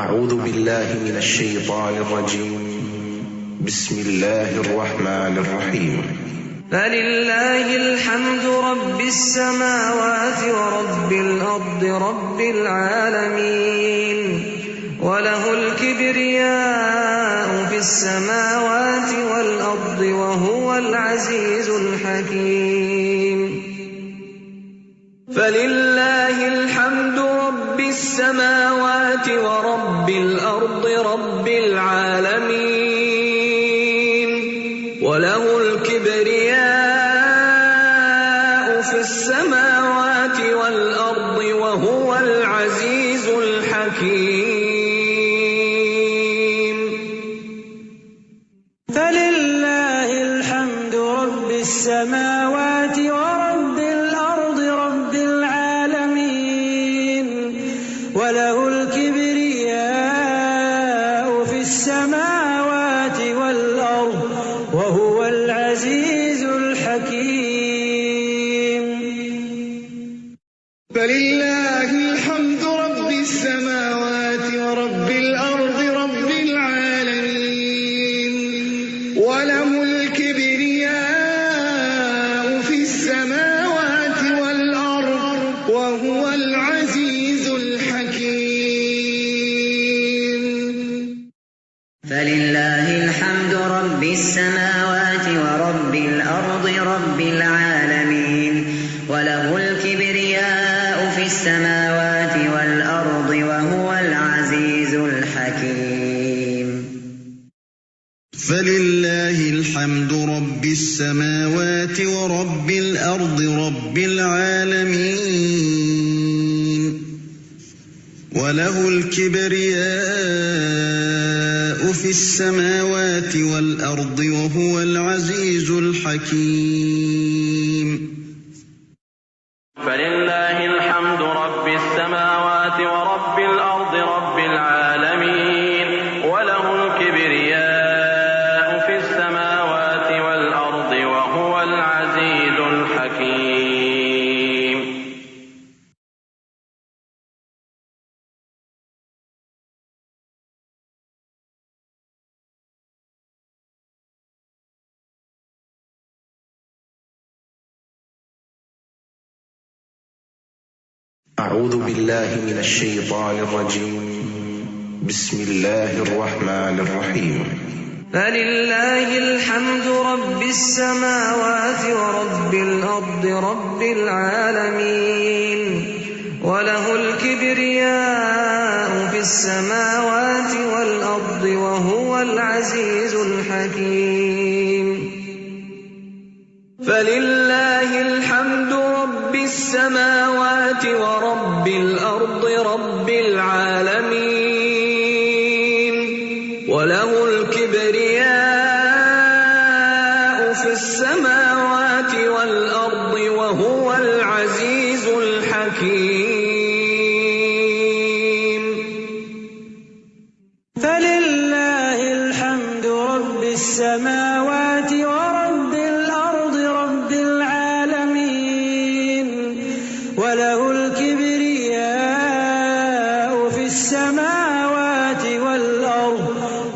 أعوذ بالله من الشيطان الرجيم. بسم الله الرحمن الرحيم. فلله الحمد رب السماوات ورب الأرض رب العالمين وله الكبرياء في السماوات والأرض وهو العزيز الحكيم. فلله الحمد رب السماوات ورب الأرض رب العالمين وله الكبرياء في السماوات والأرض وهو العزيز الحكيم. فلله الحمد رب السماوات ورب الأرض رب العالمين وله الكبرياء في السماوات والأرض وهو العزيز الحكيم. فلله الحمد رب السماوات ورب الأرض رب العالمين وله الكبرياء في السماوات والأرض وهو العزيز الحكيم. فلله الحمد رب السماوات ورب الأرض رب العالمين وله الكبرياء في السماوات والأرض وهو العزيز الحكيم. فلله الحمد رب السماوات ورب الأرض رب العالمين وله الكبرياء في السماوات والأرض وهو العزيز الحكيم. فلله الحمد رب السماوات ورب الأرض رب العالمين وله الكبرياء في السماوات والأرض وهو العزيز الحكيم. أعوذ بالله من الشيطان الرجيم. بسم الله الرحمن الرحيم. فلله الحمد رب السماوات ورب الأرض رب العالمين وله الكبرياء في السماوات والأرض وهو العزيز الحكيم. فلله الحمد رب السماوات ورب الأرض رب العالمين وله الكبرياء في السماوات والأرض وهو العزيز الحكيم. فلله الحمد رب السماوات ورب الأرض رب العالمين وله الكبرياء في السماوات والأرض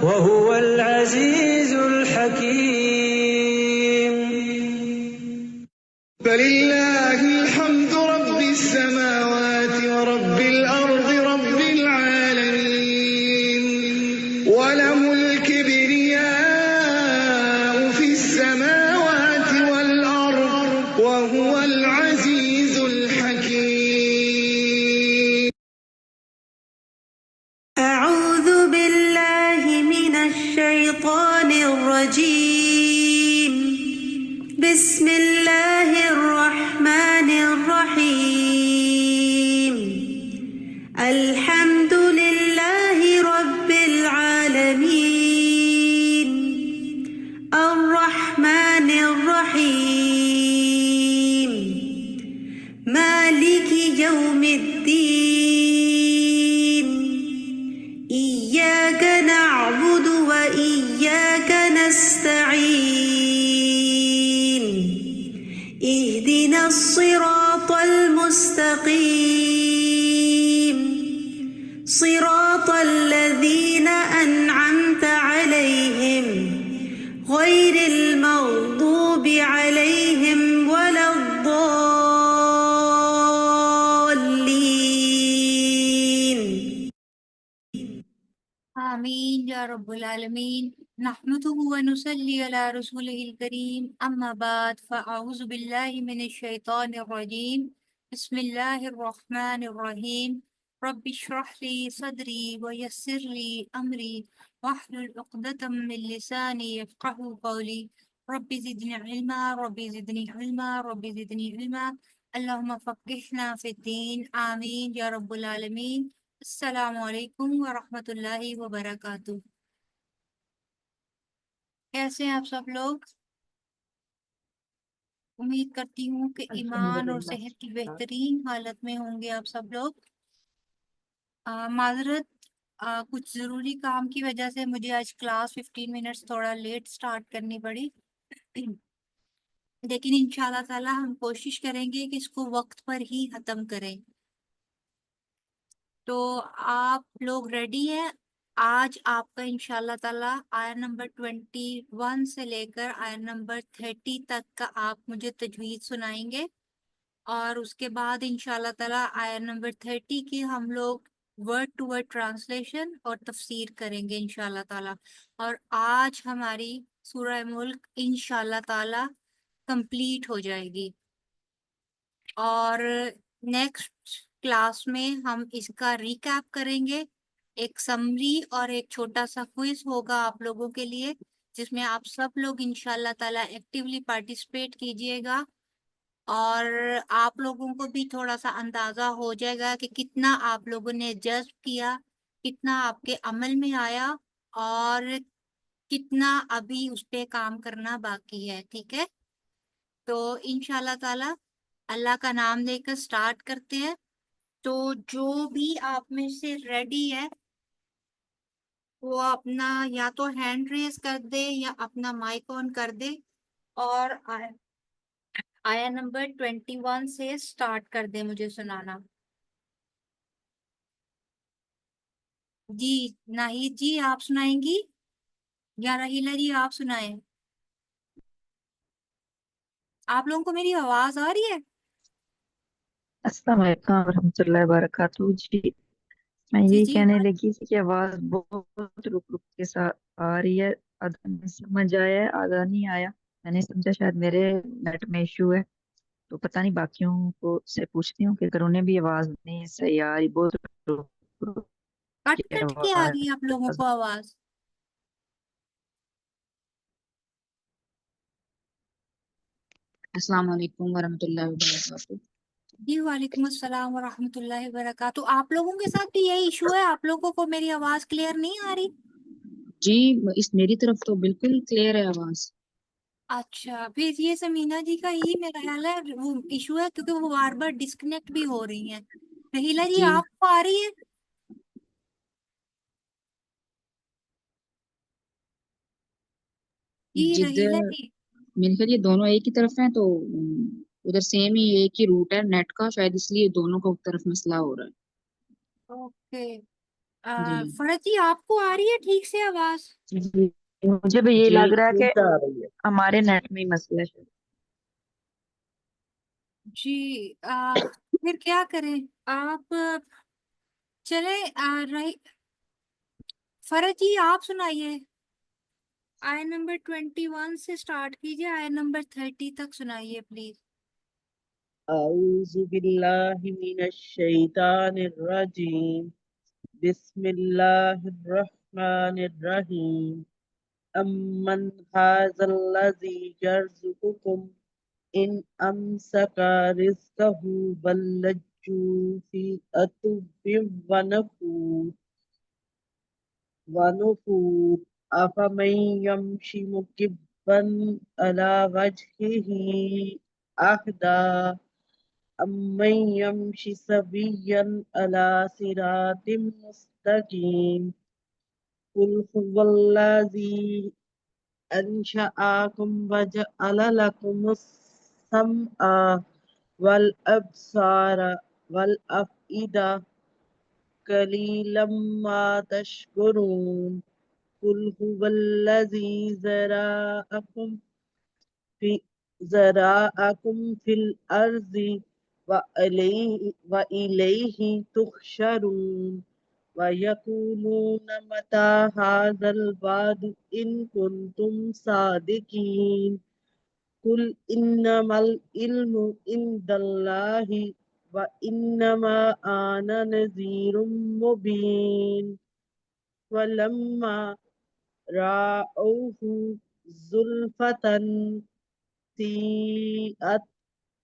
وهو العزيز الحكيم. فلله الحمد رب السماوات ورب الأرض رب العالمين وله الكبرياء في السماوات والأرض وهو العزيز الحكيم. أعوذ بالله من الشيطان الرجيم. بسم الله الرحمن الرحيم. الحمد لله رب العالمين آمین یا رب العالمین نحمده و نصلی علی رسوله الکریم اما بعد فاعوذ باللہ من الشیطان الرجیم بسم اللہ الرحمن الرحیم رب اشرح لی صدری ویسر لی امری واحلل عقدۃ من لسانی یفقهوا قولی رب زدنی علما رب زدنی علما رب زدنی علما اللہم فقہنا فی الدین آمین یا رب العالمین السلام علیکم ورحمۃ اللہ وبرکاتہ۔ کیسے ہیں آپ سب لوگ؟ امید کرتی ہوں کہ ایمان اور صحت کی بہترین حالت میں ہوں گے آپ سب لوگ۔ معذرت کچھ ضروری کام کی وجہ سے مجھے آج کلاس 15 منٹس تھوڑا لیٹ سٹارٹ کرنی پڑی، لیکن انشاءاللہ تعالی ہم کوشش کریں گے کہ اس کو وقت پر ہی ختم کریں۔ تو آپ لوگ ریڈی ہیں؟ آج آپ کا انشاءاللہ تعالی آیا نمبر 21 سے لے کر آیا نمبر 30 تک کا آپ مجھے تجوید سنائیں گے، اور اس کے بعد انشاءاللہ تعالی آیا نمبر 30 کی ہم لوگ ورڈ ٹو ورڈ ٹرانسلیشن اور تفسیر کریں گے انشاءاللہ تعالی۔ اور آج ہماری سورہ ملک انشاءاللہ تعالی کمپلیٹ ہو جائے گی، اور نیکسٹ کلاس میں ہم اس کا ریکیپ کریں گے، ایک سمری اور ایک چھوٹا سا کوئز ہوگا آپ لوگوں کے لیے، جس میں آپ سب لوگ انشاءاللہ تعالی ایکٹیولی پارٹیسپیٹ کیجئے گا، اور آپ لوگوں کو بھی تھوڑا سا اندازہ ہو جائے گا کہ کتنا آپ لوگوں نے جذب کیا، کتنا آپ کے عمل میں آیا، اور کتنا ابھی اس پہ کام کرنا باقی ہے۔ ٹھیک ہے، تو انشاءاللہ تعالی اللہ کا نام لے کر سٹارٹ کرتے ہیں۔ تو جو بھی آپ میں سے ریڈی ہے وہ اپنا یا تو ہینڈ ریز کر دے یا اپنا مائک آن کر دے، اور آیا نمبر 21 سے سٹارٹ کر دے مجھے سنانا۔ جی ناہید جی آپ سنائیں گی یا رحیلہ جی آپ سنائیں؟ آپ لوگوں کو میری آواز آ رہی ہے؟ السلام علیکم ورحمۃ اللہ وبرکاتہ۔ جی میں جی یہی جی کہنے لگی تھی کہ آواز بہت رک رک کے ساتھ آ رہی ہے، آدھا میں سمجھ آیا ہے آدھا نہیں آیا۔ میں نے سمجھا شاید میرے نیٹ میں ایشو ہے، تو پتہ نہیں باقیوں کو سے پوچھتی ہوں کہ اگر انہیں بھی آواز نہیں صحیح آ رہی، بہت رک رک کٹ کے کٹ کے آ رہی ہے آپ لوگوں آواز۔ کو آواز؟ السلام علیکم ورحمۃ اللہ وبرکاتہ۔ جی وعلیکم السلام ورحمۃ اللہ وبرکاتہ۔ آپ لوگوں کے ساتھ بھی یہی ایشو ہے؟ آپ لوگوں کو میری آواز کلیئر نہیں آ رہی؟ جی میری طرف تو بالکل کلیئر ہے آواز۔ اچھا، پھر یہ سمینہ جی کا ہی میرا خیال ہے وہ ایشو ہے، کیونکہ وہ بار بار ڈسکنیکٹ بھی ہو رہی ہیں۔ رحیلہ جی جی آپ کو آ رہی ہے؟ جی جدھر رحیلہ جی۔ میرے خیال یہ دونوں ایک ہی طرف ہیں، تو ادھر سیم ہی ایک ہی روٹ ہے نیٹ کا، شاید اس لیے دونوں کو طرف مسئلہ ہو رہا اوکے، ہے۔ جی فرد جی آپ کو آ رہی ہے ٹھیک سے آواز؟ جی مجھے بھی یہ جی لگ رہا ہے کہ ٹھیک آ رہی ہے۔ ہمارے نیٹ میں ہی مسئلہ ہے شاید۔ جی پھر کیا کریں آپ؟ چلے فرد جی آپ سنائیے، آئے نمبر 21 سے سٹارٹ کیجئے، آئے نمبر 30 تک سنائیے پلیز۔ اعوذ باللہ من الشیطان الرجیم، بسم اللہ الرحمن الرحیم، امن ھذا الذی یرزقکم ان امسک رزقہ بل لجوا فی عتو ونفور افمن یمشی مکبا علی وجہہ اہدی امن یمشی سویا علی صراط مستقیم قل هو الذی انشأکم وجعل لکم السمع والابصار والافئدہ قلیلا ما تشکرون قل هو الذی ذرأکم فی الارض وإلیہ تحشرون ويقولون متى هذا الوعد إن كنتم صادقين قل إنما العلم عند الله وإنما أنا نذير مبين ولما رأوه زلفة سيئت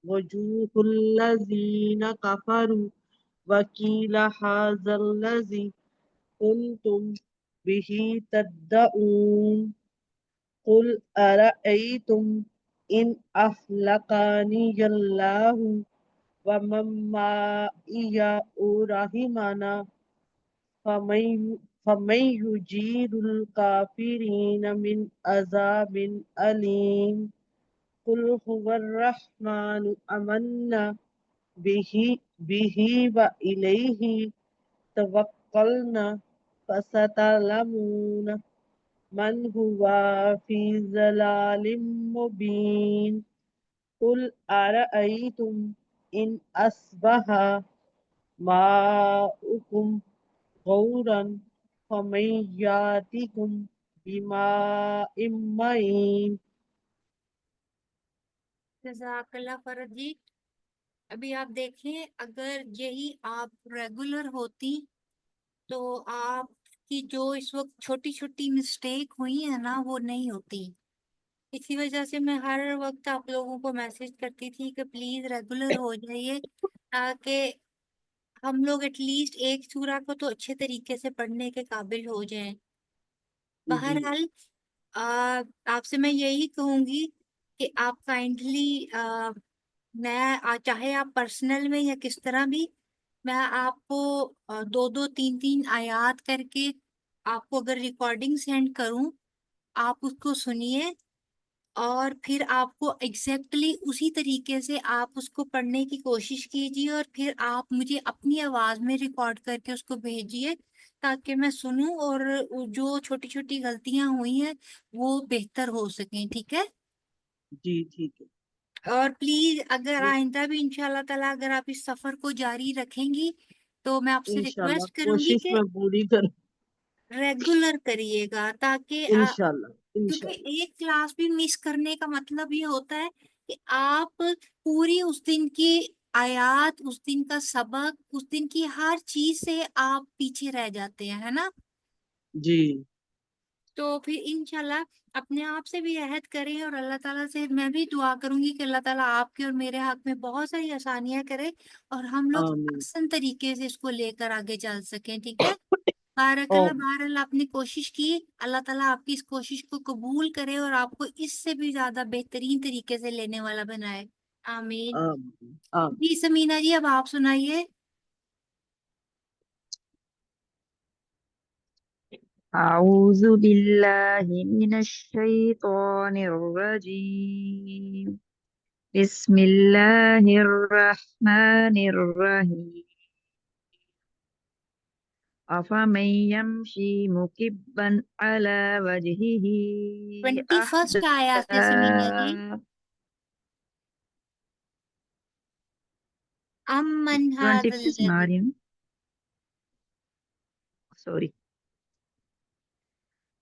وجوه الذين كفروا وقيل هذا الذي كنتم به تدعون قل أرأيتم إن أهلكني الله ومن معي رحمنا فمن يجير الكافرين من عذاب أليم قل هو الرحمن آمنا به وإليه توكلنا فستعلمون من هو في ضلال مبين قل أرأيتم إن أصبح ماؤكم غورا فمن يأتيكم بماء معين جزاک اللہ فرد جی. ابھی آپ دیکھیں اگر یہی آپ ریگولر ہوتی تو آپ کی جو اس وقت چھوٹی چھوٹی مسٹیک ہوئی ہیں نا وہ نہیں ہوتی. اسی وجہ سے میں ہر وقت آپ لوگوں کو میسج کرتی تھی کہ پلیز ریگولر ہو جائیے تاکہ ہم لوگ ایٹ لیسٹ ایک سورہ کو تو اچھے طریقے سے پڑھنے کے قابل ہو جائیں. جی بہرحال آپ سے میں یہی کہوں گی کہ آپ کائنڈلی میں چاہے آپ پرسنل میں یا کس طرح بھی میں آپ کو دو دو تین تین آیات کر کے آپ کو اگر ریکارڈنگ سینڈ کروں آپ اس کو سنیے اور پھر آپ کو ایگزیکٹلی اسی طریقے سے آپ اس کو پڑھنے کی کوشش کیجیے اور پھر آپ مجھے اپنی آواز میں ریکارڈ کر کے اس کو بھیجیے تاکہ میں سنوں اور جو چھوٹی چھوٹی غلطیاں ہوئی ہیں وہ بہتر ہو سکیں. ٹھیک ہے؟ جی ٹھیک ہے اور پلیز اگر جی آئندہ بھی انشاءاللہ تعالیٰ اگر آپ اس سفر کو جاری رکھیں گی تو میں آپ سے انشاءاللہ ریکویسٹ کروں گی کوشش کہ میں پوری کروں ریگولر کریے گا تاکہ انشاءاللہ کیونکہ انشاءاللہ ایک کلاس بھی مس کرنے کا مطلب یہ ہوتا ہے کہ آپ پوری اس دن کی آیات اس دن کا سبق اس دن کی ہر چیز سے آپ پیچھے رہ جاتے ہیں ہے نا. جی تو پھر انشاءاللہ اپنے آپ سے بھی عہد کریں اور اللہ تعالیٰ سے میں بھی دعا کروں گی کہ اللہ تعالیٰ آپ کے اور میرے حق میں بہت ساری آسانیاں کرے اور ہم لوگ آمین احسن طریقے سے اس کو لے کر آگے چل سکیں. ٹھیک ہے؟ بارک اللہ. آمین بہرحال آپ نے کوشش کی, اللہ تعالیٰ آپ کی اس کوشش کو قبول کرے اور آپ کو اس سے بھی زیادہ بہترین طریقے سے لینے والا بنائے. آمین. آمین آمین جی سمینہ جی اب آپ سنائیے. أعوذ بالله من الشيطان الرجيم بسم الله الرحمن الرحيم أفمن يمشي مكبا على وجهه 21 آیات سے سمینہ جی. أهدى امن هذا 25 الذي Mariam sorry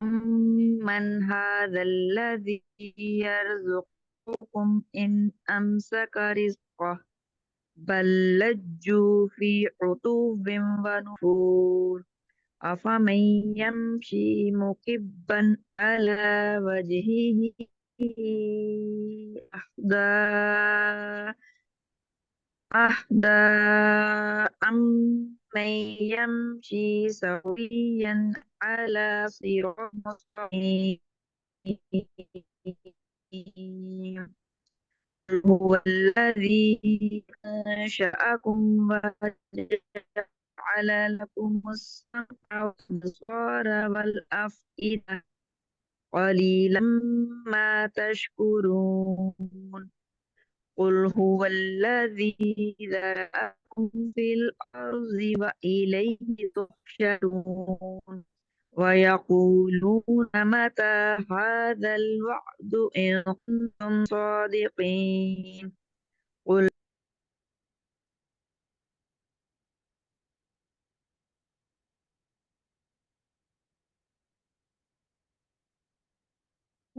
من هذا الذي يرزقكم إن أمسك رزقه بل لجوا في عتو ونفور أفمن يمشي مكبا على وجهه أهدى أمن يمشي سويا على صراط مستقيم هو الذي أنشأكم وجعل لكم السمع والأبصار والأفئدة قليلا ما تشكرون قل هو الذي ذرأكم في الأرض وإليه تحشرون ويقولون متى هذا الوعد إن كنتم صادقين قل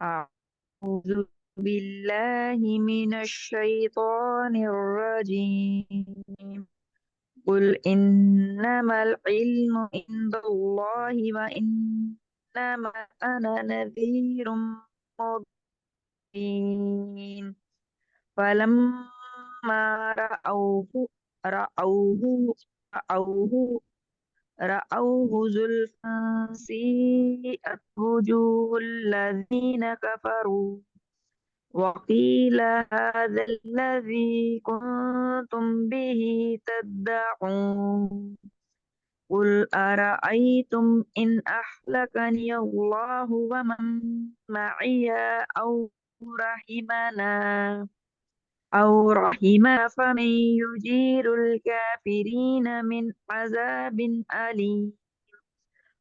أعوذ بالله من الشيطان الرجيم قل إنما العلم عند الله وإنما أنا نذير مبين فلما رأوه رأوه رأوه زلفا سيئت وجوه الذين كفروا وقيل هذا الذي كنتم به تدعون قل أرأيتم إن أهلكني الله ومن معي رحمنا فمن يجير الكافرين من عذاب أليم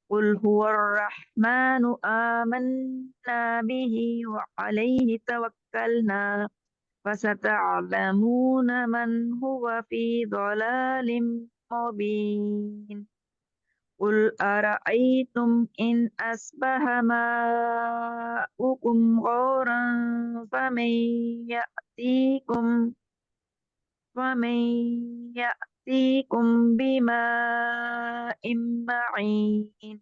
قل هو الرحمن آمنا به وعليه توكلنا فستعلمون من هو في ضلال مبين قل أرأيتم إن أصبح ماؤكم غورا فمن يأتيكم فمن يأتيكم بماء معين।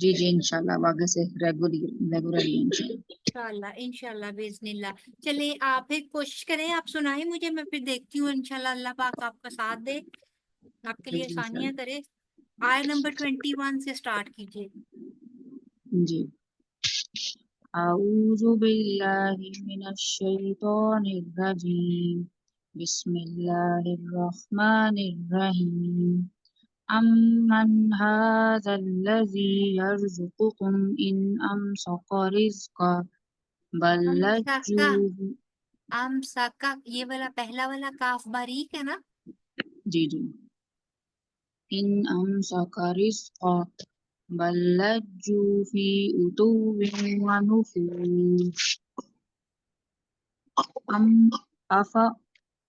جی جی انشاءاللہ اب آگے سے ریگولرلی انشاءاللہ انشاءاللہ بإذن اللہ. چلے آپ ایک کوشش کریں، آپ سنائیں مجھے، میں پھر دیکھتی ہوں. انشاءاللہ اللہ پاک آپ کا ساتھ دے، آپ کے جی لیے جی آسانیاں انشاءاللہ. کرے. آیت نمبر 21 سے سٹارٹ کیجیے. جی اعوذ باللہ من الشیطان الرجیم بسم اللہ الرحمن الرحیم امن هذا الذی یرزقکم ان امسک رزقا بل امسکا، لجوا. امسکا، یہ والا پہلا والا کاف باریک ہے نا؟ جی جی ان امسک رزقا بل لجوا فی عتو ونفور. ام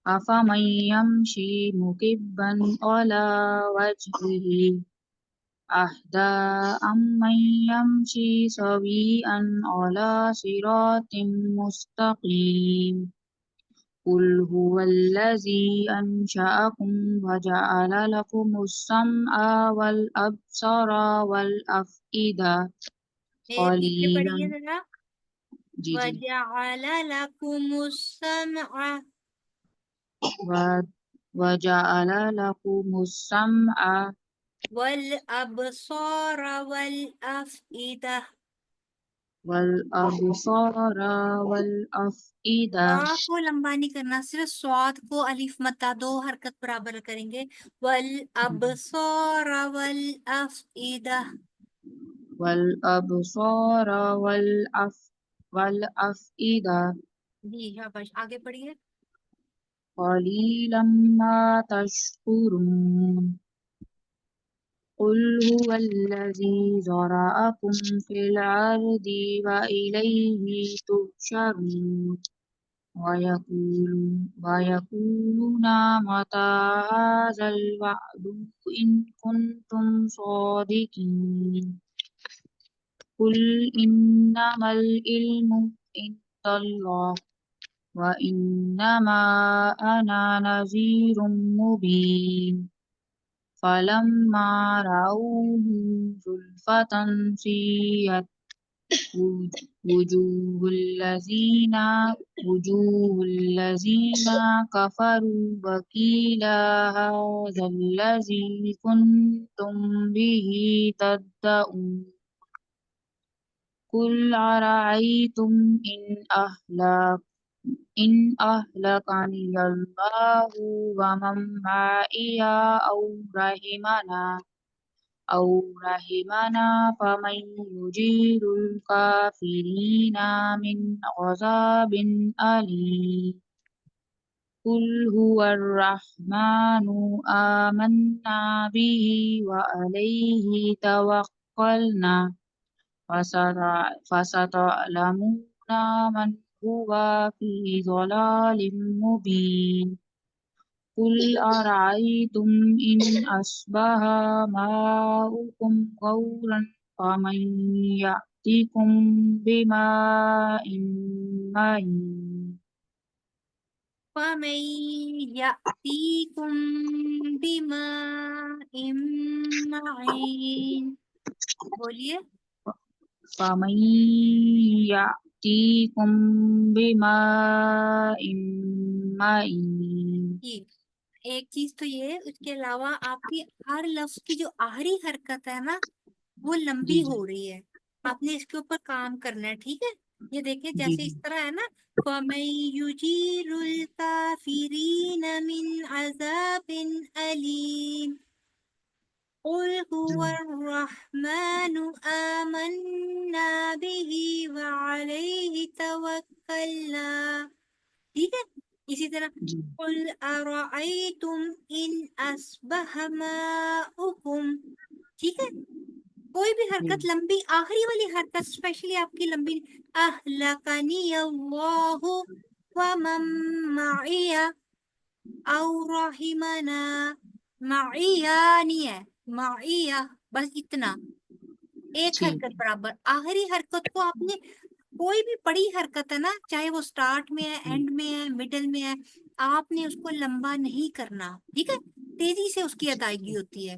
افمن یمشی مکبا علی وجهه اہدی امن یمشی سویئا علی صراط مستقیم. قل هو الذی انشأکم وجعل لکم السمع والابصار والافئدہ پیچھے قلیلا. پڑھیے ذرا. جی جی وَجَعَلَ لَكُمُ السَّمْعَ وجعل لکم السمع وَالْأَبْصَارَ وَالْأَفْئِدَةَ. والابصار والافئدہ. قاف کو لمبا نہیں کرنا، صرف صاد کو الف متا دو حرکت برابر کریں گے. وَالْأَبْصَارَ وَالْأَفْئِدَةَ. والابصار والافئدہ. جی شاباش، آگے پڑھیے. قلیلا ما تشکرون. قل هو الذی ذرأکم فی الارض وإلیہ تحشرون. وَيَقُولُونَ مَتَى هَذَا الْوَعْدُ إِن كُنتُمْ صَادِقِينَ. قُلْ إِنَّمَا الْعِلْمُ عِندَ اللَّهِ وَإِنَّمَا أَنَا نَذِيرٌ مُبِينٌ. فَلَمَّا رَأَوْهُ زُلْفَةً سِيئَتْ وجوه الذين كفروا وقيل هذا الذي كنتم به تدعون. قل أرأيتم إن أهلكني الله ومن معي أو رحمنا فمن يجير الكافرين من عذاب أليم. قل هو الرحمن آمنا به وعليه توكلنا فستعلمون من هو في ضلال مبين. قل أرأيتم إن أصبح ماؤكم غورا فمن يأتيكم بماء معين. فَمَن يَأْتِيكُم بِمَاءٍ مَّعِينٍ. بولیے. فمن يأتيكم بماء معين. جی ایک چیز تو یہ، اس کے علاوہ آپ کی ہر لفظ کی جو آخری حرکت ہے نا وہ لمبی جی جی ہو رہی ہے، آپ نے اس کے اوپر کام کرنا ہے. ٹھیک ہے، یہ دیکھیں جی جیسے جی اس طرح ہے نا. فَمَن يُجِيرُ الْكَافِرِينَ مِنْ عَذَابٍ أَلِيمٍ. قُلْ هُوَ الرَّحْمَنُ آمَنَّا بِهِ وَعَلَيْهِ تَوَكَّلْنَا. ٹھیک ہے، اسی طرح جی قُلْ أَرَأَيْتُمْ إِنْ أَصْبَحَ مَاؤُكُمْ. ٹھیک ہے، کوئی بھی حرکت لمبی، آخری والی حرکت اسپیشلی آپ کی لمبی. أَهْلَكَنِيَ اللَّهُ وَمَن مَّعِيَ أَوْ رَحِمَنَا. معیہ نہیں ہے، معیہ بس اتنا، ایک ٹھیک حرکت برابر. آخری حرکت کو آپ نے، کوئی بھی بڑی حرکت ہے نا، چاہے وہ سٹارٹ میں ہے، اینڈ میں ہے، مڈل میں ہے، آپ نے اس کو لمبا نہیں کرنا. ٹھیک ہے، تیزی سے اس کی ادائیگی ہوتی ہے.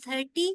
30,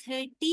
30।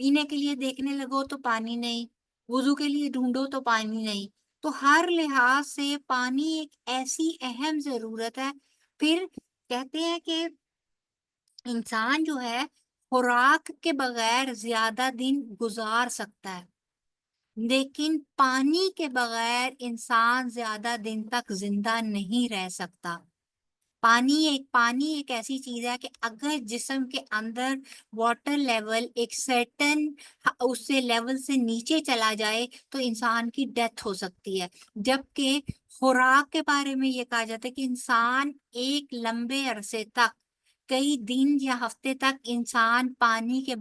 پینے کے لیے دیکھنے لگو تو پانی نہیں، وضو کے لیے ڈھونڈو تو پانی نہیں. تو ہر لحاظ سے پانی ایک ایسی اہم ضرورت ہے. پھر کہتے ہیں کہ انسان جو ہے خوراک کے بغیر زیادہ دن گزار سکتا ہے، لیکن پانی کے بغیر انسان زیادہ دن تک زندہ نہیں رہ سکتا. پانی ایک ایسی چیز ہے کہ اگر جسم کے اندر واٹر لیول ایک سرٹن اس سے لیول سے نیچے چلا جائے تو انسان کی ڈیتھ ہو سکتی ہے. جبکہ خوراک کے بارے میں یہ کہا جاتا ہے کہ انسان ایک لمبے عرصے تک، کئی دن یا ہفتے تک انسان پانی کے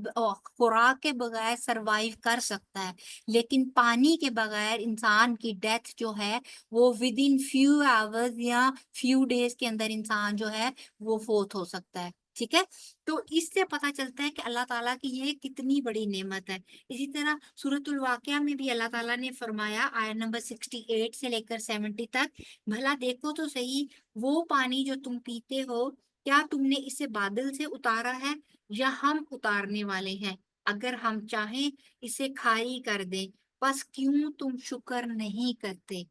خوراک کے بغیر سروائیو کر سکتا ہے، لیکن پانی کے بغیر انسان کی ڈیتھ جو ہے وہ ود ان فیو آورز یا فیو ڈیز کے اندر انسان جو ہے وہ فوت ہو سکتا ہے. ٹھیک ہے، تو اس سے پتہ چلتا ہے کہ اللہ تعالیٰ کی یہ کتنی بڑی نعمت ہے. اسی طرح سورۃ الواقعہ میں بھی اللہ تعالیٰ نے فرمایا آیت نمبر 68 سے لے کر 70 تک، بھلا دیکھو تو صحیح وہ پانی جو تم پیتے ہو، کیا تم نے اسے بادل سے اتارا ہے یا ہم اتارنے والے ہیں؟ اگر ہم چاہیں اسے کھاری کر دیں، پس کیوں تم شکر نہیں کرتے؟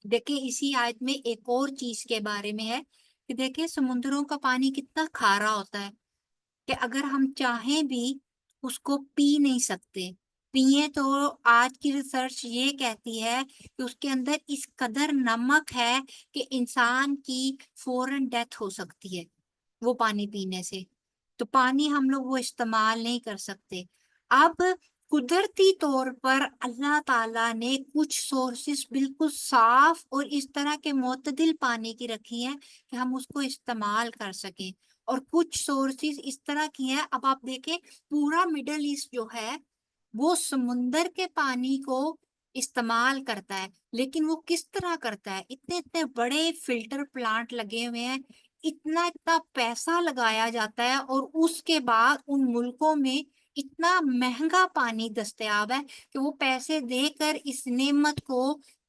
دیکھیں اسی آیت میں ایک اور چیز کے بارے میں ہے کہ دیکھیں سمندروں کا پانی کتنا کھارا ہوتا ہے کہ اگر ہم چاہیں بھی اس کو پی نہیں سکتے. پیئے تو آج کی ریسرچ یہ کہتی ہے کہ اس کے اندر اس قدر نمک ہے کہ انسان کی فوراً ڈیتھ ہو سکتی ہے وہ پانی پینے سے. تو پانی ہم لوگ وہ استعمال نہیں کر سکتے. اب قدرتی طور پر اللہ تعالیٰ نے کچھ سورسز بالکل صاف اور اس طرح کے معتدل پانی کی رکھی ہیں کہ ہم اس کو استعمال کر سکیں، اور کچھ سورسز اس طرح کی ہیں. اب آپ دیکھیں پورا مڈل ایسٹ جو ہے وہ سمندر کے پانی کو استعمال کرتا ہے، لیکن وہ کس طرح کرتا ہے؟ اتنے بڑے فلٹر پلانٹ لگے ہوئے ہیں، اتنا پیسہ لگایا جاتا ہے، اور اس کے بعد ان ملکوں میں اتنا مہنگا پانی دستیاب ہے کہ وہ پیسے دے کر اس نعمت کو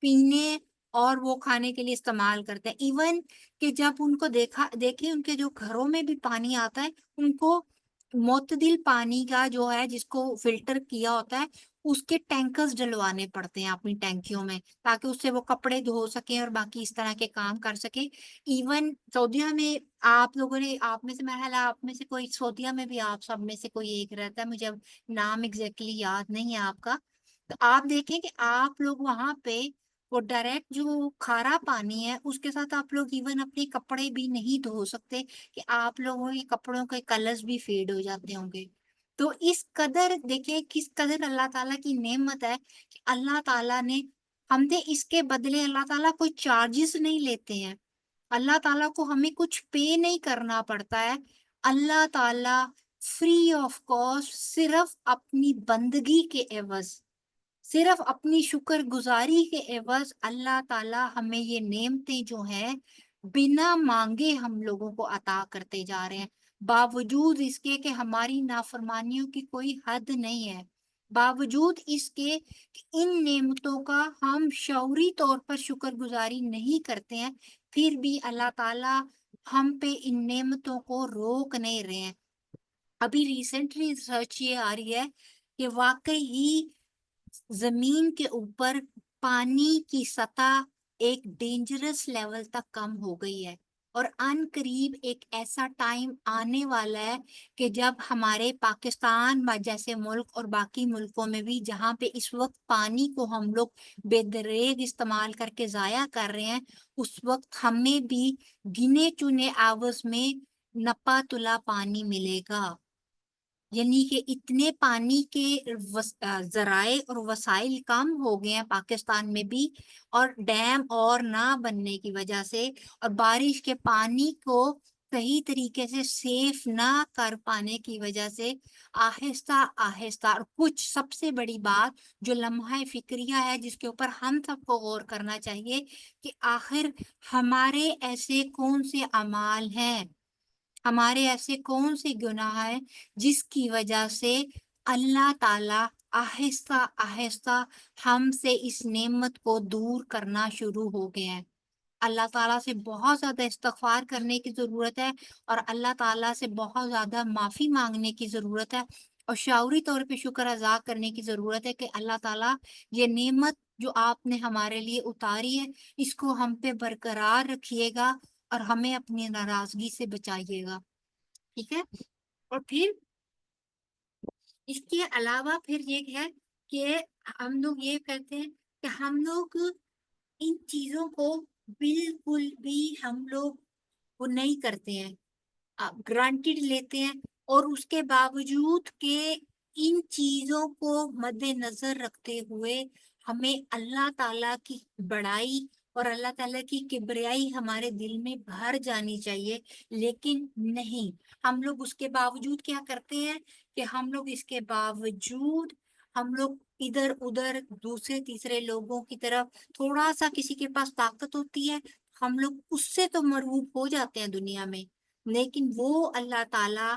پینے اور وہ کھانے کے لیے استعمال کرتے ہیں. ایون کہ جب ان کو دیکھیں ان کے جو گھروں میں بھی پانی آتا ہے، ان کو معتدل پانی کا جو ہے جس کو فلٹر کیا ہوتا ہے اس کے ٹینکرز ڈلوانے پڑتے ہیں اپنی ٹینکیوں میں، تاکہ اس سے وہ کپڑے دھو سکیں اور باقی اس طرح کے کام کر سکیں. ایون سعودیہ میں آپ لوگوں نے، آپ میں سے محل آپ میں سے کوئی سعودیہ میں بھی آپ سب میں سے کوئی ایک رہتا ہے، مجھے اب نام ایگزیکٹلی یاد نہیں ہے آپ کا، تو آپ دیکھیں کہ آپ لوگ وہاں پہ وہ ڈائریکٹ جو کھارا پانی ہے اس کے ساتھ آپ لوگ ایون اپنے کپڑے بھی نہیں دھو سکتے کہ آپ لوگوں کے کپڑوں کے کلرز بھی فیڈ ہو جاتے ہوں گے. تو اس قدر دیکھیں کس قدر اللہ تعالیٰ کی نعمت ہے کہ اللہ تعالیٰ نے ہم نے اس کے بدلے، اللہ تعالیٰ کوئی چارجز نہیں لیتے ہیں، اللہ تعالیٰ کو ہمیں کچھ پے نہیں کرنا پڑتا ہے. اللہ تعالیٰ فری آف کاسٹ صرف اپنی بندگی کے عوض، صرف اپنی شکر گزاری کے عوض اللہ تعالیٰ ہمیں یہ نعمتیں جو ہیں بنا مانگے ہم لوگوں کو عطا کرتے جا رہے ہیں، باوجود اس کے کہ ہماری نافرمانیوں کی کوئی حد نہیں ہے، باوجود اس کے کہ ان نعمتوں کا ہم شعوری طور پر شکر گزاری نہیں کرتے ہیں، پھر بھی اللہ تعالیٰ ہم پہ ان نعمتوں کو روک نہیں رہے ہیں. ابھی ریسنٹلی ریسرچ یہ آ رہی ہے کہ واقعی ہی زمین کے اوپر پانی کی سطح ایک ڈینجرس لیول تک کم ہو گئی ہے، اور ان قریب ایک ایسا ٹائم آنے والا ہے کہ جب ہمارے پاکستان جیسے ملک اور باقی ملکوں میں بھی جہاں پہ اس وقت پانی کو ہم لوگ بے دریغ استعمال کر کے ضائع کر رہے ہیں، اس وقت ہمیں بھی گنے چنے آورز میں نپا تلا پانی ملے گا. یعنی کہ اتنے پانی کے ذرائع اور وسائل کم ہو گئے ہیں پاکستان میں بھی، اور ڈیم اور نہ بننے کی وجہ سے اور بارش کے پانی کو صحیح طریقے سے سیف نہ کر پانے کی وجہ سے آہستہ آہستہ، اور کچھ سب سے بڑی بات جو لمحہ فکریہ ہے جس کے اوپر ہم سب کو غور کرنا چاہیے کہ آخر ہمارے ایسے کون سے اعمال ہیں، ہمارے ایسے کون سے گناہ ہیں جس کی وجہ سے اللہ تعالیٰ آہستہ آہستہ ہم سے اس نعمت کو دور کرنا شروع ہو گئے ہیں. اللہ تعالیٰ سے بہت زیادہ استغفار کرنے کی ضرورت ہے، اور اللہ تعالیٰ سے بہت زیادہ معافی مانگنے کی ضرورت ہے. اور شعوری طور پہ شکر ادا کرنے کی ضرورت ہے کہ اللہ تعالیٰ یہ نعمت جو آپ نے ہمارے لیے اتاری ہے اس کو ہم پہ برقرار رکھیے گا اور ہمیں اپنی ناراضگی سے بچائیے گا، ٹھیک ہے۔ اور پھر اس کے علاوہ پھر یہ ہے کہ ہم لوگ یہ کہتے ہیں کہ ہم لوگ ان چیزوں کو بالکل بھی ہم لوگ وہ نہیں کرتے ہیں، گرانٹیڈ لیتے ہیں، اور اس کے باوجود کہ ان چیزوں کو مد نظر رکھتے ہوئے ہمیں اللہ تعالیٰ کی بڑائی اور اللہ تعالیٰ کی کبریائی ہمارے دل میں بھر جانی چاہیے، لیکن نہیں، ہم لوگ اس کے باوجود کیا کرتے ہیں کہ ہم لوگ اس کے باوجود ہم لوگ ادھر ادھر دوسرے تیسرے لوگوں کی طرف، تھوڑا سا کسی کے پاس طاقت ہوتی ہے ہم لوگ اس سے تو مرعوب ہو جاتے ہیں دنیا میں، لیکن وہ اللہ تعالیٰ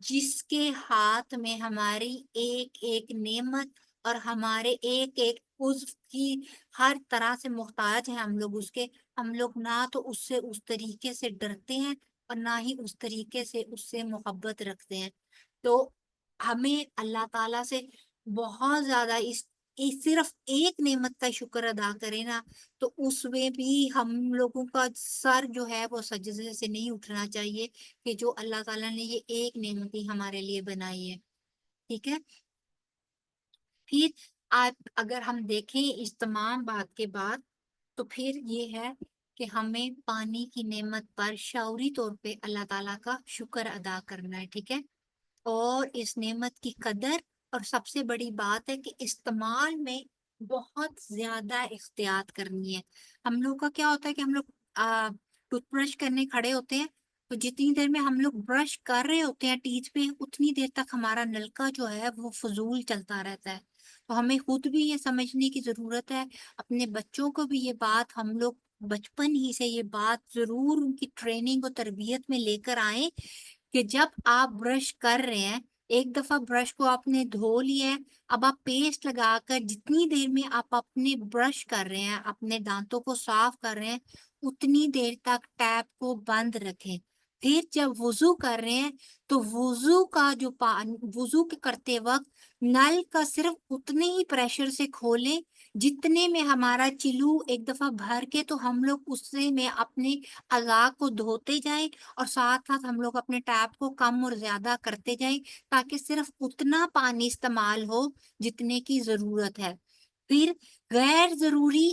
جس کے ہاتھ میں ہماری ایک ایک نعمت اور ہمارے ایک ایک عضو کی ہر طرح سے محتاج ہیں ہم لوگ اس کے، ہم لوگ نہ تو اس سے اس طریقے سے ڈرتے ہیں اور نہ ہی اس طریقے سے اس سے محبت رکھتے ہیں۔ تو ہمیں اللہ تعالیٰ سے بہت زیادہ اس صرف ایک نعمت کا شکر ادا کرے نا، تو اس میں بھی ہم لوگوں کا سر جو ہے وہ سجدے سے نہیں اٹھنا چاہیے کہ جو اللہ تعالیٰ نے یہ ایک نعمت ہی ہمارے لیے بنائی ہے، ٹھیک ہے۔ پھر آپ اگر ہم دیکھیں اس تمام بات کے بعد تو پھر یہ ہے کہ ہمیں پانی کی نعمت پر شعوری طور پہ اللہ تعالیٰ کا شکر ادا کرنا ہے، ٹھیک ہے، اور اس نعمت کی قدر، اور سب سے بڑی بات ہے کہ استعمال میں بہت زیادہ احتیاط کرنی ہے۔ ہم لوگ کا کیا ہوتا ہے کہ ہم لوگ ٹوتھ برش کرنے کھڑے ہوتے ہیں تو جتنی دیر میں ہم لوگ برش کر رہے ہوتے ہیں ٹیتھ پہ اتنی دیر تک ہمارا نلکا جو ہے وہ فضول چلتا رہتا ہے۔ تو ہمیں خود بھی یہ سمجھنے کی ضرورت ہے، اپنے بچوں کو بھی یہ بات ہم لوگ بچپن ہی سے یہ بات ضرور ان کی ٹریننگ اور تربیت میں لے کر آئیں کہ جب آپ برش کر رہے ہیں، ایک دفعہ برش کو آپ نے دھو لیا ہے، اب آپ پیسٹ لگا کر جتنی دیر میں آپ اپنے برش کر رہے ہیں، اپنے دانتوں کو صاف کر رہے ہیں، اتنی دیر تک ٹیپ کو بند رکھیں۔ پھر جب وضو کر رہے ہیں تو وضو کا جو وضو کے کرتے وقت نل کا صرف اتنے ہی پریشر سے کھولیں جتنے میں ہمارا چلو ایک دفعہ بھر کے، تو ہم لوگ اس سے میں اپنے اعضاء کو دھوتے جائیں اور ساتھ ساتھ ہم لوگ اپنے ٹیپ کو کم اور زیادہ کرتے جائیں تاکہ صرف اتنا پانی استعمال ہو جتنے کی ضرورت ہے۔ پھر غیر ضروری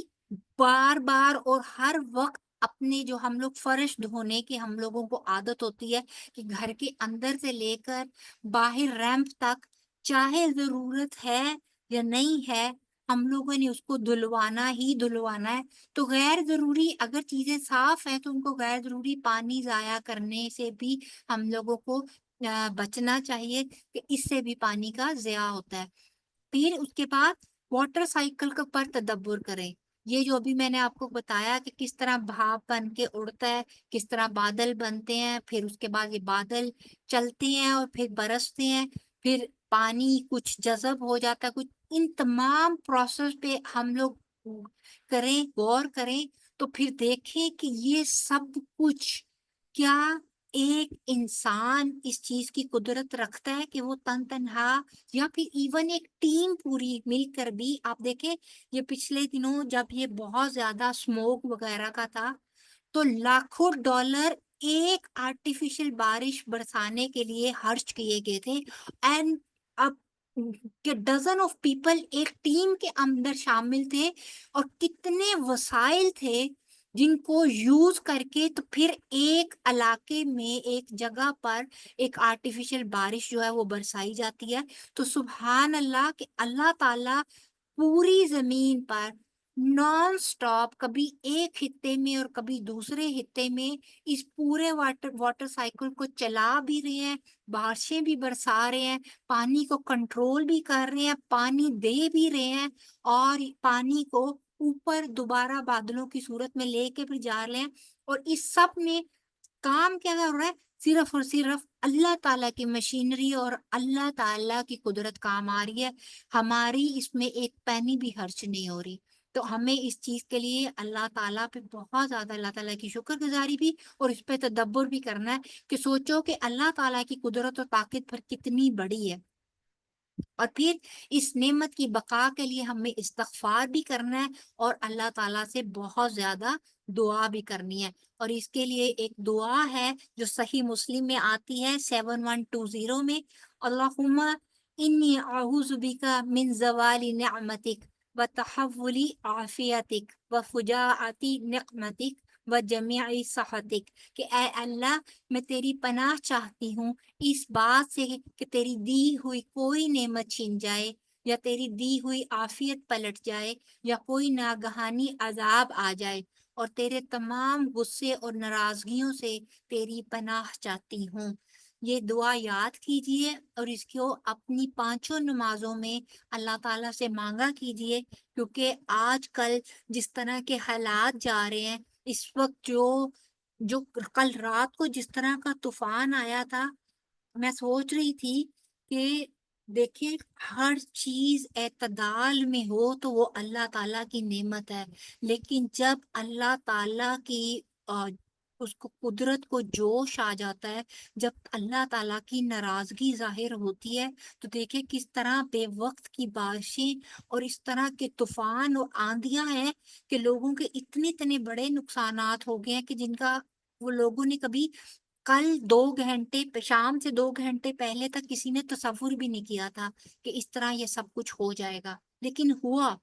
بار بار اور ہر وقت اپنے جو ہم لوگ فرش دھونے کی ہم لوگوں کو عادت ہوتی ہے کہ گھر کے اندر سے لے کر باہر ریمپ تک چاہے ضرورت ہے یا نہیں ہے ہم لوگوں نے اس کو دھلوانا ہی دھلوانا ہے، تو غیر ضروری اگر چیزیں صاف ہیں تو ان کو غیر ضروری پانی ضائع کرنے سے بھی ہم لوگوں کو بچنا چاہیے کہ اس سے بھی پانی کا ضیاع ہوتا ہے۔ پھر اس کے بعد واٹر سائیکل کا پر تدبر کریں، یہ جو ابھی میں نے آپ کو بتایا کہ کس طرح بھاپ بن کے اڑتا ہے، کس طرح بادل بنتے ہیں، پھر اس کے بعد یہ بادل چلتے ہیں اور پھر برستے ہیں، پھر پانی کچھ جذب ہو جاتا ہے کچھ، ان تمام پروسیس پہ ہم لوگ کریں، غور کریں، تو پھر دیکھیں کہ یہ سب کچھ کیا ایک انسان اس چیز کی قدرت رکھتا ہے کہ وہ تنہا یا پھر ایون ایک ٹیم پوری مل کر بھی، آپ دیکھیں یہ پچھلے دنوں جب یہ بہت زیادہ اسموک وغیرہ کا تھا تو لاکھوں ڈالر ایک آرٹیفیشل بارش برسانے کے لیے خرچ کیے گئے تھے، اینڈ اب کہ ڈزن آف پیپل ایک ٹیم کے اندر شامل تھے اور کتنے وسائل تھے جن کو یوز کر کے تو پھر ایک علاقے میں ایک جگہ پر ایک آرٹیفیشل بارش جو ہے وہ برسائی جاتی ہے۔ تو سبحان اللہ کہ اللہ تعالیٰ پوری زمین پر نان سٹاپ کبھی ایک خطے میں اور کبھی دوسرے خطے میں اس پورے واٹر سائیکل کو چلا بھی رہے ہیں، بارشیں بھی برسا رہے ہیں، پانی کو کنٹرول بھی کر رہے ہیں، پانی دے بھی رہے ہیں، اور پانی کو اوپر دوبارہ بادلوں کی صورت میں لے کے بھی جا رہے ہیں، اور اس سب میں کام کیا کر رہا ہے؟ صرف اور صرف اللہ تعالیٰ کی مشینری اور اللہ تعالیٰ کی قدرت کام آ رہی ہے، ہماری اس میں ایک پینی بھی خرچ نہیں ہو رہی۔ تو ہمیں اس چیز کے لیے اللہ تعالیٰ پہ بہت زیادہ اللہ تعالیٰ کی شکر گزاری بھی اور اس پہ تدبر بھی کرنا ہے کہ سوچو کہ اللہ تعالیٰ کی قدرت اور طاقت پر کتنی بڑی ہے۔ اور پھر اس نعمت کی بقا کے لیے ہمیں استغفار بھی کرنا ہے اور اللہ تعالیٰ سے بہت زیادہ دعا بھی کرنی ہے. اور اس کے لیے ایک دعا ہے جو صحیح مسلم میں آتی ہے 7120 میں، اللہم انی اعوذ بک من زوال نعمتک و تحول عافیتک و فجاعت نقمتک و جمیع سخطک، کہ اے اللہ میں تیری پناہ چاہتی ہوں اس بات سے کہ تیری دی ہوئی کوئی نعمت چھین جائے، یا تیری دی ہوئی عافیت پلٹ جائے، یا کوئی ناگہانی عذاب آ جائے، اور تیرے تمام غصے اور ناراضگیوں سے تیری پناہ چاہتی ہوں. یہ دعا یاد کیجئے اور اس کو اپنی 5 نمازوں میں اللہ تعالیٰ سے مانگا کیجئے، کیونکہ آج کل جس طرح کے حالات جا رہے ہیں، اس وقت جو کل رات کو جس طرح کا طوفان آیا تھا، میں سوچ رہی تھی کہ دیکھیں ہر چیز اعتدال میں ہو تو وہ اللہ تعالیٰ کی نعمت ہے، لیکن جب اللہ تعالیٰ کی اس کو قدرت کو جوش آ جاتا ہے، جب اللہ تعالیٰ کی ناراضگی ظاہر ہوتی ہے، تو دیکھیں کس طرح بے وقت کی بارشیں اور اس طرح کے طوفان اور آندیاں ہیں کہ لوگوں کے اتنے بڑے نقصانات ہو گئے ہیں کہ جن کا وہ لوگوں نے کبھی کل 2 گھنٹے شام سے 2 گھنٹے پہلے تک کسی نے تصور بھی نہیں کیا تھا کہ اس طرح یہ سب کچھ ہو جائے گا، لیکن ہوا.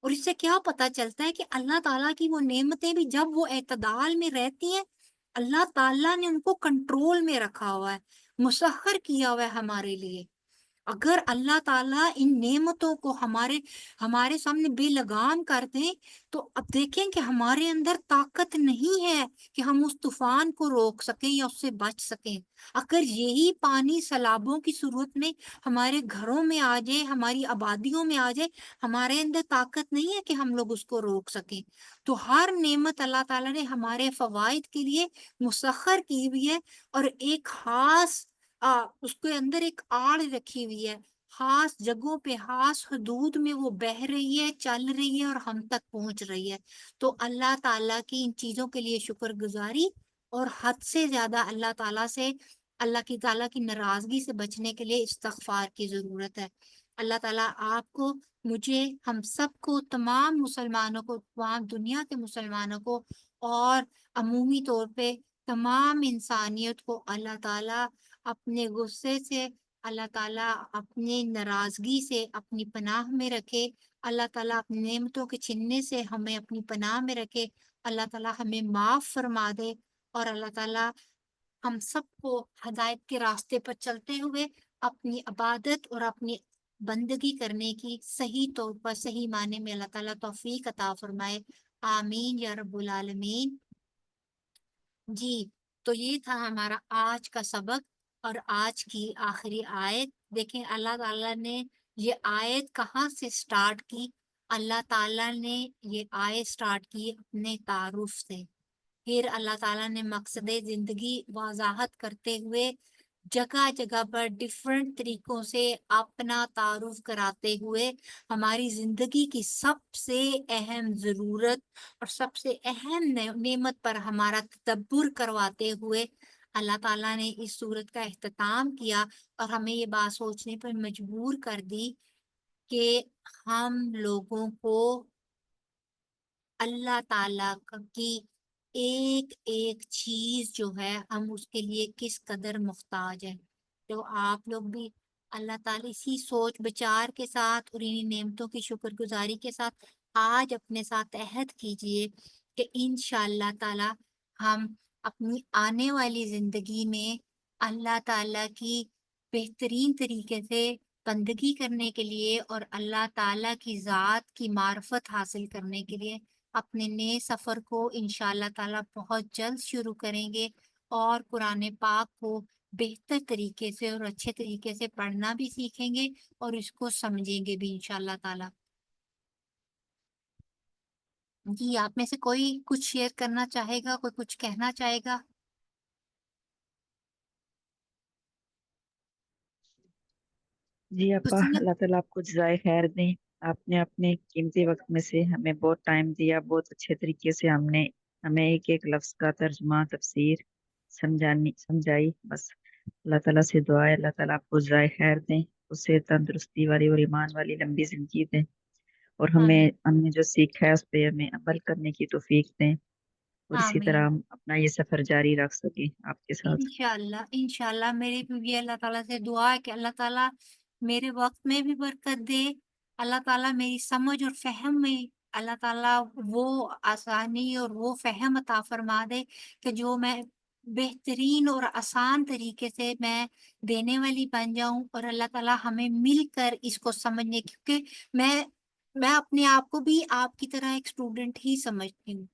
اور اس سے کیا پتا چلتا ہے کہ اللہ تعالیٰ کی وہ نعمتیں بھی جب وہ اعتدال میں رہتی ہیں، اللہ تعالیٰ نے ان کو کنٹرول میں رکھا ہوا ہے، مسخر کیا ہوا ہے ہمارے لیے. اگر اللہ تعالیٰ ان نعمتوں کو ہمارے سامنے بے لگام کر دیں تو اب دیکھیں کہ ہمارے اندر طاقت نہیں ہے کہ ہم اس طوفان کو روک سکیں یا اس سے بچ سکیں. اگر یہی پانی سیلابوں کی صورت میں ہمارے گھروں میں آ جائے، ہماری آبادیوں میں آ جائے، ہمارے اندر طاقت نہیں ہے کہ ہم لوگ اس کو روک سکیں. تو ہر نعمت اللہ تعالیٰ نے ہمارے فوائد کے لیے مسخر کی ہوئی ہے، اور ایک خاص اس کے اندر ایک آڑ رکھی ہوئی ہے، خاص جگہوں پہ خاص حدود میں وہ بہہ رہی ہے، چل رہی ہے اور ہم تک پہنچ رہی ہے. تو اللہ تعالیٰ کی ان چیزوں کے لیے شکر گزاری اور حد سے زیادہ اللہ تعالیٰ کی ناراضگی سے بچنے کے لیے استغفار کی ضرورت ہے. اللہ تعالیٰ آپ کو، مجھے، ہم سب کو، تمام مسلمانوں کو، تمام دنیا کے مسلمانوں کو اور عمومی طور پہ تمام انسانیت کو اللہ تعالیٰ اپنے غصے سے، اللہ تعالیٰ اپنی ناراضگی سے اپنی پناہ میں رکھے. اللہ تعالیٰ اپنی نعمتوں کے چھننے سے ہمیں اپنی پناہ میں رکھے. اللہ تعالیٰ ہمیں معاف فرما دے، اور اللہ تعالیٰ ہم سب کو ہدایت کے راستے پر چلتے ہوئے اپنی عبادت اور اپنی بندگی کرنے کی صحیح طور پر، صحیح معنی میں اللہ تعالیٰ توفیق عطا فرمائے. آمین یا رب العالمین. جی تو یہ تھا ہمارا آج کا سبق اور آج کی آخری آیت. دیکھیں اللہ تعالیٰ نے یہ آیت کہاں سے سٹارٹ کی. اللہ تعالیٰ نے یہ آیت سٹارٹ کی اپنے تعارف سے. پھر اللہ تعالیٰ نے مقصد زندگی وضاحت کرتے ہوئے جگہ جگہ پر ڈیفرنٹ طریقوں سے اپنا تعارف کراتے ہوئے ہماری زندگی کی سب سے اہم ضرورت اور سب سے اہم نعمت پر ہمارا تدبر کرواتے ہوئے اللہ تعالیٰ نے اس صورت کا اختتام کیا اور ہمیں یہ بات سوچنے پر مجبور کر دی کہ ہم لوگوں کو اللہ تعالیٰ کی ایک ایک چیز جو ہے ہم اس کے لیے کس قدر محتاج ہیں. تو آپ لوگ بھی اللہ تعالیٰ اسی سوچ بچار کے ساتھ اور انہی نعمتوں کی شکر گزاری کے ساتھ آج اپنے ساتھ عہد کیجئے کہ انشاءاللہ تعالیٰ ہم اپنی آنے والی زندگی میں اللہ تعالیٰ کی بہترین طریقے سے بندگی کرنے کے لیے اور اللہ تعالیٰ کی ذات کی معرفت حاصل کرنے کے لیے اپنے نئے سفر کو انشاءاللہ تعالیٰ بہت جلد شروع کریں گے، اور قرآن پاک کو بہتر طریقے سے اور اچھے طریقے سے پڑھنا بھی سیکھیں گے اور اس کو سمجھیں گے بھی انشاءاللہ تعالیٰ. جی آپ میں سے کوئی کچھ شیئر کرنا چاہے گا، کوئی کچھ کہنا چاہے گا؟ جی اپا، بسم اللہ. اللہ تعالیٰ آپ کو جزائے خیر دیں. آپ نے اپنے قیمتی وقت میں سے ہمیں بہت ٹائم دیا، بہت اچھے طریقے سے ہمیں ایک ایک لفظ کا ترجمہ، تفسیر سمجھائی. بس اللہ تعالیٰ سے دعا ہے اللہ تعالیٰ آپ کو جزائے خیر دیں. اسے تندرستی والی اور ایمان والی لمبی زندگی دیں، اور ہمیں جو سیکھا ہے اس پہ ہمیں عمل کرنے کی توفیق دیں، اور اسی طرح آمین ہم اپنا یہ سفر جاری رکھ سکیں آپ کے ساتھ۔ انشاءاللہ انشاءاللہ میری بھی اللہ تعالیٰ سے دعا ہے کہ اللہ تعالیٰ میرے وقت میں بھی برکت دے، اللہ تعالیٰ میری سمجھ اور فہم میں اللہ تعالیٰ وہ آسانی اور وہ فہم عطا فرما دے کہ جو میں بہترین اور آسان طریقے سے میں دینے والی بن جاؤں، اور اللہ تعالیٰ ہمیں مل کر اس کو سمجھنے، کیونکہ میں اپنے آپ کو بھی آپ کی طرح ایک اسٹوڈنٹ ہی سمجھتی ہوں۔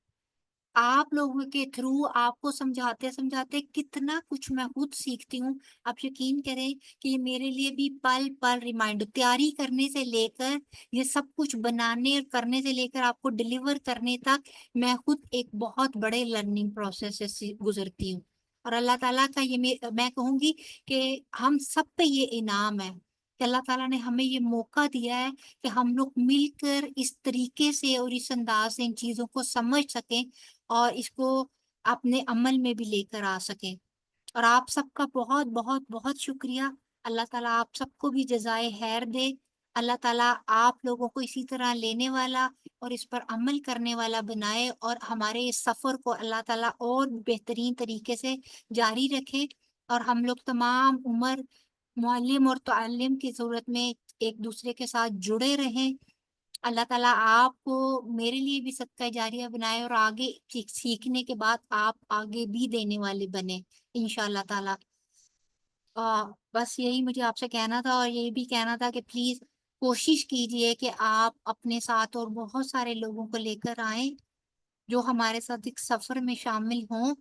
آپ لوگوں کے تھرو آپ کو سمجھاتے سمجھاتے کتنا کچھ میں خود سیکھتی ہوں۔ آپ یقین کریں کہ یہ میرے لیے بھی پل پل ریمائنڈر، تیاری کرنے سے لے کر یہ سب کچھ بنانے اور کرنے سے لے کر آپ کو ڈلیور کرنے تک میں خود ایک بہت بڑے لرننگ پروسیس سے گزرتی ہوں۔ اور اللہ تعالیٰ کا یہ میں کہوں گی کہ ہم سب پہ یہ انعام ہے کہ اللہ تعالیٰ نے ہمیں یہ موقع دیا ہے کہ ہم لوگ مل کر اس طریقے سے اور اس انداز سے ان چیزوں کو سمجھ سکیں اور اس کو اپنے عمل میں بھی لے کر آ سکیں۔ اور آپ سب کا بہت بہت بہت شکریہ۔ اللہ تعالیٰ آپ سب کو بھی جزائے خیر دے۔ اللہ تعالیٰ آپ لوگوں کو اسی طرح لینے والا اور اس پر عمل کرنے والا بنائے، اور ہمارے اس سفر کو اللہ تعالیٰ اور بہترین طریقے سے جاری رکھے، اور ہم لوگ تمام عمر معلم اور تعلم کی صورت میں ایک دوسرے کے ساتھ جڑے رہیں۔ اللہ تعالیٰ آپ کو میرے لیے بھی صدقہ جاریہ بنائے، اور آگے سیکھنے کے بعد آپ آگے بھی دینے والے بنے انشاءاللہ تعالیٰ۔ بس یہی مجھے آپ سے کہنا تھا، اور یہی بھی کہنا تھا کہ پلیز کوشش کیجئے کہ آپ اپنے ساتھ اور بہت سارے لوگوں کو لے کر آئیں جو ہمارے ساتھ ایک سفر میں شامل ہوں،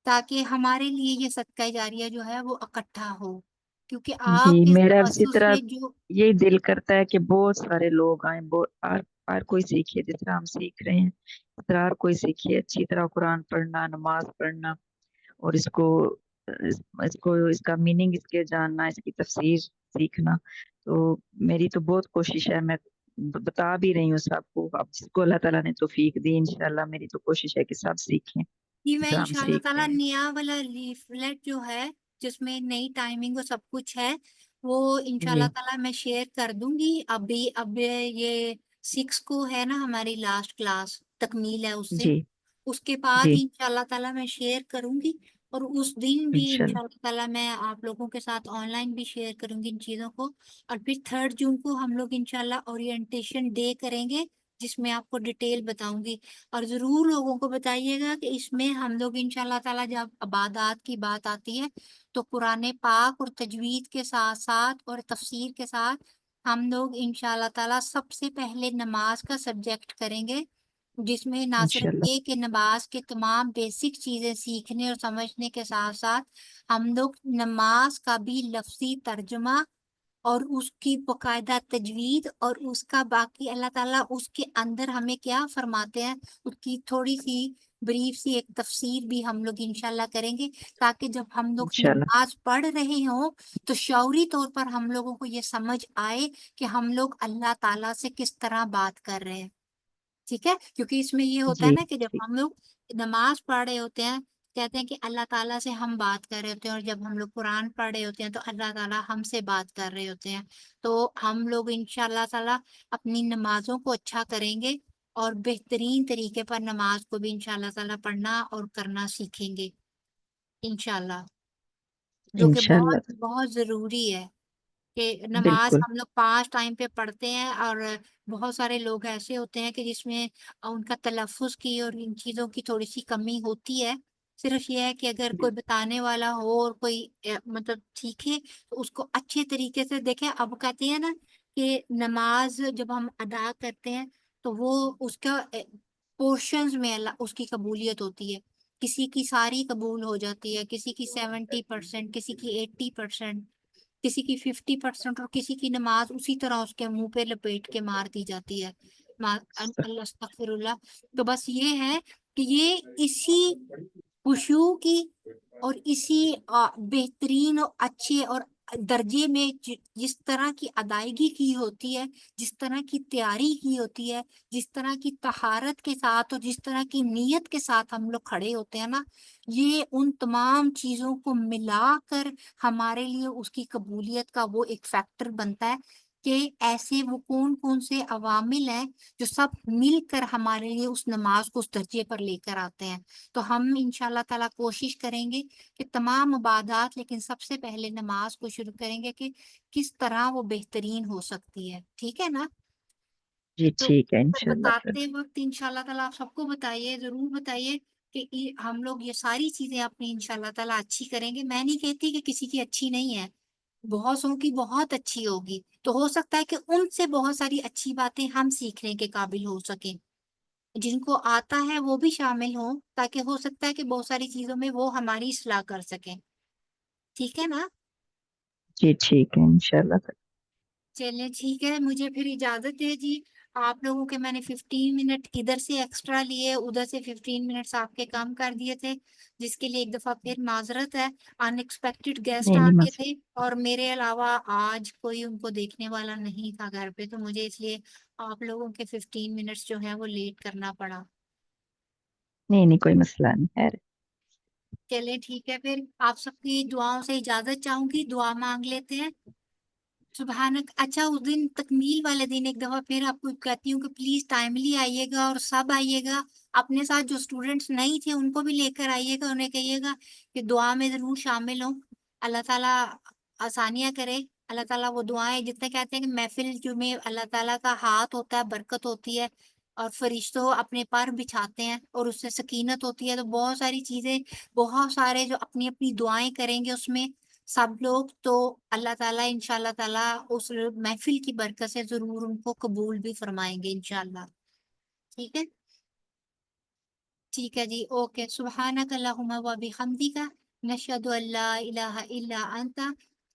تاکہ ہمارے لیے یہ صدقہ جاریہ جو ہے وہ اکٹھا ہو، کیونکہ جی، آپ اس میرا اسی توسط طرح سے جو یہی دل کرتا ہے کہ بہت سارے لوگ آئیں، ہر کوئی سیکھے جس طرح ہم سیکھ رہے ہیں، اس طرح ہر کوئی سیکھے اچھی طرح قرآن پڑھنا، نماز پڑھنا، اور اس کا میننگ اس کے جاننا، اس کی تفسیر سیکھنا۔ تو میری تو بہت کوشش ہے، میں بتا بھی رہی ہوں سب کو، اب جس کو اللہ تعالیٰ نے توفیق دی انشاءاللہ میری تو کوشش ہے کہ سب سیکھیں جی، جس میں طرح ہم انشاءاللہ سیکھ رہے تعالیٰ ہیں۔ نیا والا لیفلیٹ جو ہے جس میں نئی ٹائمنگ اور سب کچھ ہے وہ جی انشاءاللہ تعالیٰ میں شیئر کر دوں گی۔ اب یہ 6 کو ہے نا ہماری لاسٹ کلاس، تکمیل ہے اس سے، جی اس کے بعد جی انشاءاللہ تعالیٰ میں شیئر کروں گی، اور اس دن بھی انشاءاللہ انشاءاللہ تعالیٰ میں آپ لوگوں کے ساتھ آن لائن بھی شیئر کروں گی ان چیزوں کو۔ اور پھر 3 جون کو ہم لوگ انشاءاللہ اورینٹیشن ڈے کریں گے، جس میں آپ کو ڈیٹیل بتاؤں گی، اور ضرور لوگوں کو بتائیے گا کہ اس میں ہم لوگ انشاءاللہ تعالیٰ جب عبادات کی بات آتی ہے تو قرآن پاک اور تجوید کے ساتھ ساتھ اور تفسیر کے ساتھ ہم لوگ انشاءاللہ تعالیٰ سب سے پہلے نماز کا سبجیکٹ کریں گے، جس میں نہ صرف انشاءاللہ یہ کہ نماز کے تمام بیسک چیزیں سیکھنے اور سمجھنے کے ساتھ ساتھ ہم لوگ نماز کا بھی لفظی ترجمہ اور اس کی باقاعدہ تجوید، اور اس کا باقی اللہ تعالیٰ اس کے اندر ہمیں کیا فرماتے ہیں اس کی تھوڑی سی بریف سی ایک تفسیر بھی ہم لوگ انشاءاللہ کریں گے، تاکہ جب ہم لوگ انشاءاللہ نماز پڑھ رہے ہوں تو شعوری طور پر ہم لوگوں کو یہ سمجھ آئے کہ ہم لوگ اللہ تعالیٰ سے کس طرح بات کر رہے ہیں۔ ٹھیک ہے، کیونکہ اس میں یہ ہوتا ہے جی نا کہ جب ہم لوگ نماز پڑھ رہے ہوتے ہیں کہتے ہیں کہ اللہ تعالیٰ سے ہم بات کر رہے ہوتے ہیں، اور جب ہم لوگ قرآن پڑھ رہے ہوتے ہیں تو اللہ تعالیٰ ہم سے بات کر رہے ہوتے ہیں۔ تو ہم لوگ انشاءاللہ تعالیٰ اپنی نمازوں کو اچھا کریں گے، اور بہترین طریقے پر نماز کو بھی انشاءاللہ تعالیٰ پڑھنا اور کرنا سیکھیں گے انشاءاللہ، جو کہ انشاءاللہ بہت بہت ضروری ہے کہ نماز بالکل ہم لوگ 5 ٹائم پہ پڑھتے ہیں، اور بہت سارے لوگ ایسے ہوتے ہیں کہ جس میں ان کا تلفظ کی اور ان چیزوں کی تھوڑی سی کمی ہوتی ہے۔ صرف یہ ہے کہ اگر کوئی بتانے والا ہو اور کوئی مطلب سیکھے تو اس کو اچھے طریقے سے دیکھیں۔ اب کہتے ہیں نا کہ نماز جب ہم ادا کرتے ہیں تو وہ اس کا پورشنز میں اللہ اس کی قبولیت ہوتی ہے، کسی کی ساری قبول ہو جاتی ہے، کسی کی 70%، کسی کی 80%، کسی کی 50%، اور کسی کی نماز اسی طرح اس کے منہ پہ لپیٹ کے مار دی جاتی ہے۔ اللہ استغفر اللہ۔ تو بس یہ ہے کہ یہ اسی خشوع کی اور اسی بہترین اور اچھے اور درجے میں جس طرح کی ادائیگی کی ہوتی ہے، جس طرح کی تیاری کی ہوتی ہے، جس طرح کی طہارت کے ساتھ اور جس طرح کی نیت کے ساتھ ہم لوگ کھڑے ہوتے ہیں نا، یہ ان تمام چیزوں کو ملا کر ہمارے لیے اس کی قبولیت کا وہ ایک فیکٹر بنتا ہے کہ ایسے وہ کون کون سے عوامل ہیں جو سب مل کر ہمارے لیے اس نماز کو اس درجے پر لے کر آتے ہیں۔ تو ہم انشاءاللہ تعالیٰ کوشش کریں گے کہ تمام عبادات، لیکن سب سے پہلے نماز کو شروع کریں گے کہ کس طرح وہ بہترین ہو سکتی ہے، ٹھیک ہے نا؟ جی تو ٹھیک ہے انشاءاللہ پھر۔ بتاتے وقت انشاءاللہ تعالیٰ آپ سب کو بتائیے، ضرور بتائیے کہ ہم لوگ یہ ساری چیزیں اپنی انشاءاللہ تعالیٰ اچھی کریں گے۔ میں نہیں کہتی کہ کسی کی اچھی نہیں ہے، بہت سو کی بہت اچھی ہوگی، تو ہو سکتا ہے کہ ان سے بہت ساری اچھی باتیں ہم سیکھنے کے قابل ہو سکیں، جن کو آتا ہے وہ بھی شامل ہوں، تاکہ ہو سکتا ہے کہ بہت ساری چیزوں میں وہ ہماری اصلاح کر سکیں، ٹھیک ہے نا؟ جی ٹھیک ہے انشاءاللہ پھر۔ چلیں ٹھیک ہے، مجھے پھر اجازت ہے جی۔ آپ لوگوں کے میں نے 15 منٹ ادھر سے ایکسٹرا لیے، ادھر سے 15 منٹس آپ کے کم کر دیے تھے، جس کے لیے ایک دفعہ پھر معذرت ہے۔ ان ایکسپیکٹڈ گیسٹ نہیں آ نہیں گئے مسئلہ تھے اور میرے علاوہ آج کوئی ان کو دیکھنے والا نہیں تھا گھر پہ، تو مجھے اس لیے آپ لوگوں کے 15 منٹس جو ہیں وہ لیٹ کرنا پڑا۔ نہیں کوئی مسئلہ نہیں، خیر ہے۔ چلے ٹھیک ہے، پھر آپ سب کی دعاؤں سے اجازت چاہوں گی، دعا مانگ لیتے ہیں۔ سبحانک، اچھا اس دن تکمیل والے دن ایک دفعہ پھر آپ کو کہتی ہوں کہ پلیز ٹائملی آئیے گا اور سب آئیے گا، اپنے ساتھ جو اسٹوڈنٹس نہیں تھے ان کو بھی لے کر آئیے گا، انہیں کہیے گا کہ دعا میں ضرور شامل ہوں۔ اللہ تعالیٰ آسانیاں کرے، اللہ تعالیٰ وہ دعائیں جتنے کہتے ہیں کہ محفل جو میں اللہ تعالیٰ کا ہاتھ ہوتا ہے، برکت ہوتی ہے، اور فرشتوں اپنے پر بچھاتے ہیں اور اس سے سکینت ہوتی ہے، تو بہت ساری چیزیں، بہت سارے جو اپنی اپنی دعائیں کریں گے اس میں سب لوگ، تو اللہ تعالیٰ انشاءاللہ تعالیٰ اس محفل کی برکت سے ضرور ان کو قبول بھی فرمائیں گے انشاءاللہ، ٹھیک ہے؟ ٹھیک ہے جی، اوکے۔ سبحانک اللہم و بحمدک، نشہد ان لا الہ الا انت،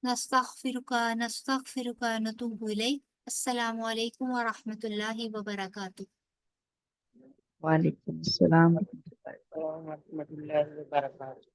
نستغفرک نتوب الیک۔ السلام علیکم ورحمۃ اللہ وبرکاتہ۔ وعلیکم السلام ورحمۃ اللہ۔ ورحمۃ اللہ وبرکاتہ۔